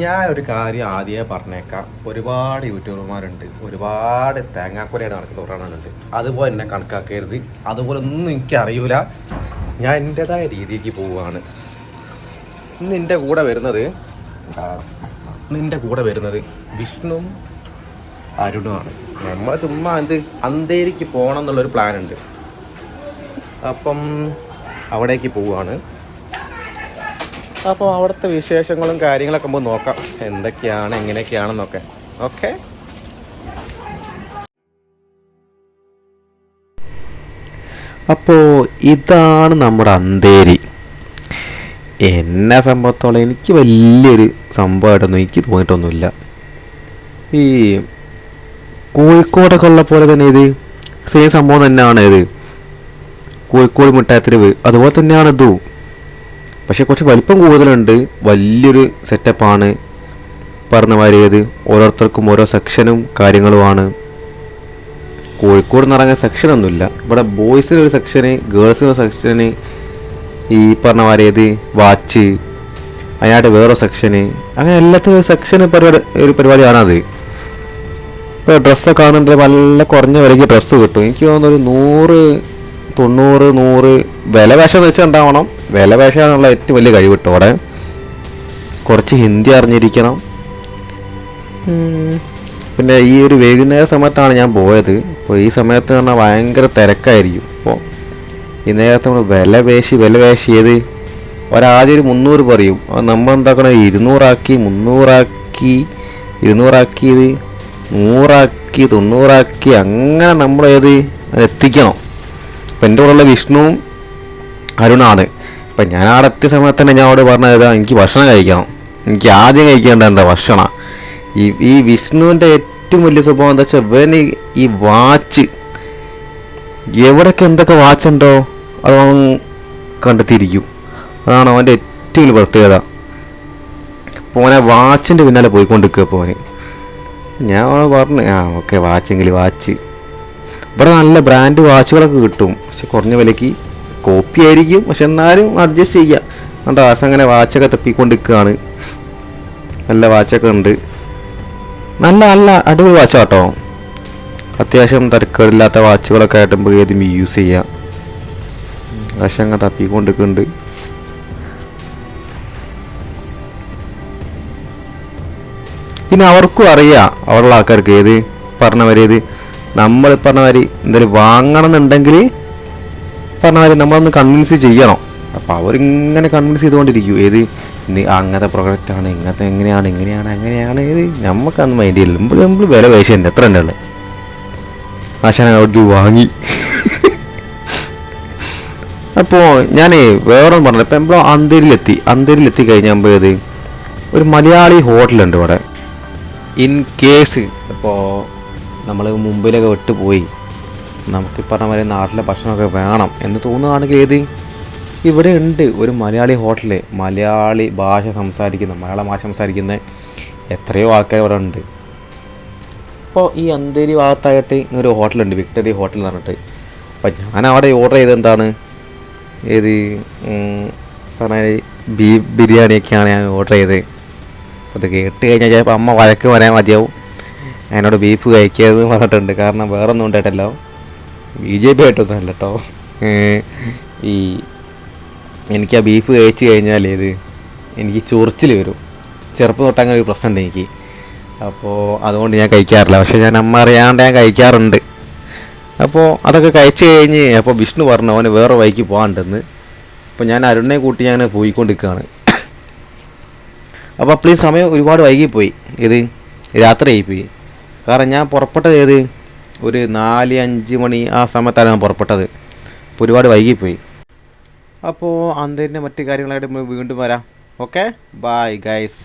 ഞാനൊരു കാര്യം ആദ്യമേ പറഞ്ഞേക്കാം. ഒരുപാട് യൂട്യൂബർമാരുണ്ട്, ഒരുപാട് തേങ്ങാക്കൊലയാണ് നടക്കുന്നവരാണുണ്ട്. അതുപോലെ എന്നെ കണക്കാക്കരുത്. അതുപോലെ ഒന്നും എനിക്കറിയൂല. ഞാൻ എൻ്റെതായ രീതിക്ക് പോവുകയാണ്. ഇന്ന് എൻ്റെ കൂടെ വരുന്നത് വിഷ്ണുവും അരുണുമാണ്. നമ്മൾ ചുമ്മാ അന്തേരിക്ക് പോകണം എന്നുള്ളൊരു പ്ലാനുണ്ട്. അപ്പം അവിടേക്ക് പോവുകയാണ്. അപ്പോൾ അവിടുത്തെ വിശേഷങ്ങളും കാര്യങ്ങളൊക്കെ നമുക്ക് നോക്കാം, എന്തൊക്കെയാണ് എങ്ങനെയൊക്കെയാണെന്നൊക്കെ. ഓക്കെ, അപ്പോൾ ഇതാണ് നമ്മുടെ അന്തേരി. എന്നെ സംഭവത്തോളം എനിക്ക് വലിയൊരു സംഭവമായിട്ടൊന്നും എനിക്ക് തോന്നിയിട്ടൊന്നുമില്ല. ഈ കോഴിക്കോടൊക്കെ ഉള്ള പോലെ തന്നെ ഇത് സെയിം സംഭവം തന്നെയാണ്. ഇത് കോഴിക്കോട് മിഠായിത്തെരുവ് അതുപോലെ തന്നെയാണ് ഇതും. പക്ഷെ കുറച്ച് വലിപ്പം കൂടുതലുണ്ട്. വലിയൊരു സെറ്റപ്പാണ്. പറഞ്ഞ മാതിരി ഏത് ഓരോരുത്തർക്കും ഓരോ സെക്ഷനും കാര്യങ്ങളുമാണ്. കോഴിക്കോട് എന്ന് പറഞ്ഞാൽ സെക്ഷനൊന്നുമില്ല. ഇവിടെ ബോയ്സിനൊരു സെക്ഷന്, ഗേൾസിനൊരു സെക്ഷന്, ഈ പറഞ്ഞ മാതിരി ഏത് വാച്ച്, അതിനായിട്ട് വേറെ സെക്ഷന്, അങ്ങനെ എല്ലാത്തിനും സെക്ഷന് ഒരു പരിപാടിയാണത്. ഇപ്പോൾ ഡ്രസ്സൊക്കെ ആണെന്നുണ്ടെങ്കിൽ നല്ല കുറഞ്ഞ വിലയ്ക്ക് ഡ്രസ്സ് കിട്ടും. എനിക്ക് തോന്നുന്നൊരു 100 വില വേഷം എന്ന് വെച്ചാൽ ഉണ്ടാവണം. വില വേഷമാണുള്ള ഏറ്റവും വലിയ കഴിവ് കിട്ടും. അവിടെ കുറച്ച് ഹിന്ദി അറിഞ്ഞിരിക്കണം. പിന്നെ ഈ ഒരു വൈകുന്നേര സമയത്താണ് ഞാൻ പോയത്. അപ്പോൾ ഈ സമയത്ത് പറഞ്ഞാൽ ഭയങ്കര തിരക്കായിരിക്കും. അപ്പോൾ ഈ നേരത്തെ നമ്മൾ വില വേശി ഏത് ഒരാദ്യം ഒരു 300 പറയും. അത് നമ്മൾ എന്താക്കണം, 200 300 200 ഇത് 100 90 അങ്ങനെ നമ്മൾ എത്തിക്കണം. അപ്പം എൻ്റെ കൂടെയുള്ള വിഷ്ണുവും അരുണാണ്. അപ്പം ഞാൻ അവിടെ എത്തിയ സമയത്ത് തന്നെ ഞാൻ അവിടെ പറഞ്ഞത് എനിക്ക് ഭക്ഷണം കഴിക്കണം. എനിക്ക് ആദ്യം കഴിക്കേണ്ട എന്താ ഭക്ഷണം. ഈ വിഷ്ണുവിൻ്റെ ഏറ്റവും വലിയ സ്വഭാവം എന്താ വെച്ചാൽ ഇവന് ഈ വാച്ച് എവിടെയൊക്കെ എന്തൊക്കെ വാച്ചുണ്ടോ അത് അവൻ കണ്ടെത്തിയിരിക്കും. അതാണ് അവൻ്റെ ഏറ്റവും വലിയ പ്രത്യേകത. അപ്പോൾ അവനെ വാച്ചിൻ്റെ പിന്നാലെ പോയിക്കൊണ്ടിരിക്കുക. അപ്പോൾ അവന് ഞാൻ പറഞ്ഞു ഓക്കെ വാച്ച് ഇവിടെ നല്ല ബ്രാൻഡ് വാച്ചുകളൊക്കെ കിട്ടും. പക്ഷെ കുറഞ്ഞ വിലയ്ക്ക് കോപ്പി ആയിരിക്കും. പക്ഷെ എന്നാലും അഡ്ജസ്റ്റ് ചെയ്യുക. അതുകൊണ്ട് ആസം അങ്ങനെ വാച്ചൊക്കെ തപ്പിക്കൊണ്ടിരിക്കുകയാണ്. നല്ല വാച്ചൊക്കെ ഉണ്ട്. നല്ല അടിപൊളി വാച്ചാട്ടോ. അത്യാവശ്യം തിരക്കേടില്ലാത്ത വാച്ചുകളൊക്കെ ആയിട്ട് നമുക്ക് ഏതും യൂസ് ചെയ്യാം. പക്ഷെ അങ്ങനെ തപ്പിക്കൊണ്ടിരിക്കുന്നുണ്ട്. പിന്നെ അവർക്കും അറിയാം, അവരുള്ള ആൾക്കാർക്ക് ഏത് പറഞ്ഞവരേത് നമ്മൾ പറഞ്ഞമാതിരി എന്തായാലും വാങ്ങണം എന്നുണ്ടെങ്കിൽ പറഞ്ഞമാതിരി നമ്മളൊന്ന് കൺവിൻസ് ചെയ്യണം. അപ്പോൾ അവരിങ്ങനെ കൺവിൻസ് ചെയ്തുകൊണ്ടിരിക്കും. ഏത് അങ്ങനത്തെ പ്രൊഡക്റ്റാണ്, ഇങ്ങനത്തെ അങ്ങനെയാണ് ഏത് നമുക്കന്ന് മൈൻഡ് ചെയ്യില്ല. നമ്മൾ വില പേശുന്നുണ്ട് എത്ര തന്നെ ഉള്ളത്. ആശാന അവിടെ വാങ്ങി. അപ്പോൾ ഞാൻ വേറെ പറഞ്ഞില്ല. ഇപ്പം നമ്മൾ അന്തേരിയിലെത്തി കഴിഞ്ഞാൽ ഏത് ഒരു മലയാളി ഹോട്ടലുണ്ട് ഇവിടെ. ഇൻ കേസ് ഇപ്പോൾ നമ്മൾ മുമ്പിലൊക്കെ വിട്ടുപോയി നമുക്ക് പറഞ്ഞ മാതിരി നാട്ടിലെ ഭക്ഷണമൊക്കെ വേണം എന്ന് തോന്നുകയാണെങ്കിൽ ഏത് ഇവിടെ ഉണ്ട് ഒരു മലയാളി ഹോട്ടൽ. മലയാള ഭാഷ സംസാരിക്കുന്ന എത്രയോ ആൾക്കാർ ഇവിടെ ഉണ്ട്. അപ്പോൾ ഈ അന്തേരി ഭാഗത്തായിട്ട് ഒരു ഹോട്ടലുണ്ട്, വിക്ടറി ഹോട്ടൽ എന്ന് പറഞ്ഞിട്ട്. അപ്പം ഞാൻ അവിടെ ഓർഡർ ചെയ്തത് എന്താണ്, പറഞ്ഞാൽ ബീഫ് ബിരിയാണിയൊക്കെയാണ് ഞാൻ ഓർഡർ ചെയ്തത്. അപ്പോൾ അത് കേട്ട് കഴിഞ്ഞാൽ ചിലപ്പോൾ അമ്മ വഴക്ക് പറയാൻ മതിയാവും. എന്നോട് ബീഫ് കഴിക്കാതെന്ന് പറഞ്ഞിട്ടുണ്ട്. കാരണം വേറൊന്നും ഉണ്ടായിട്ടല്ലോ, BJP ആയിട്ടൊന്നും അല്ല കേട്ടോ. എനിക്ക് ആ ബീഫ് കഴിച്ച് കഴിഞ്ഞാൽ എനിക്ക് ചൊറിച്ചിൽ വരും. ചെറുപ്പം തൊട്ട് അങ്ങനെ ഒരു പ്രശ്നമുണ്ട് എനിക്ക്. അപ്പോൾ അതുകൊണ്ട് ഞാൻ കഴിക്കാറില്ല. പക്ഷേ ഞാൻ അമ്മ അറിയാണ്ട് ഞാൻ കഴിക്കാറുണ്ട്. അപ്പോൾ അതൊക്കെ കഴിച്ച് കഴിഞ്ഞ് അപ്പോൾ വിഷ്ണു പറഞ്ഞു അവന് വേറെ വഴിക്ക് പോകാണ്ടെന്ന്. അപ്പോൾ ഞാൻ അരുണിനെ കൂട്ടി ഞാൻ പോയിക്കൊണ്ടിരിക്കുകയാണ്. അപ്പോൾ അപ്പോൾ ഈ സമയം ഒരുപാട് വൈകിപ്പോയി. രാത്രി ആയിപ്പോയി. കാരണം ഞാൻ പുറപ്പെട്ടത് ഒരു 4-5 മണി ആ സമയത്താണ് ഞാൻ പുറപ്പെട്ടത്. അപ്പോൾ ഒരുപാട് വൈകിപ്പോയി. അപ്പോൾ അന്തേരിൻ്റെ മറ്റു കാര്യങ്ങളായിട്ട് വീണ്ടും വരാം. Okay, bye guys.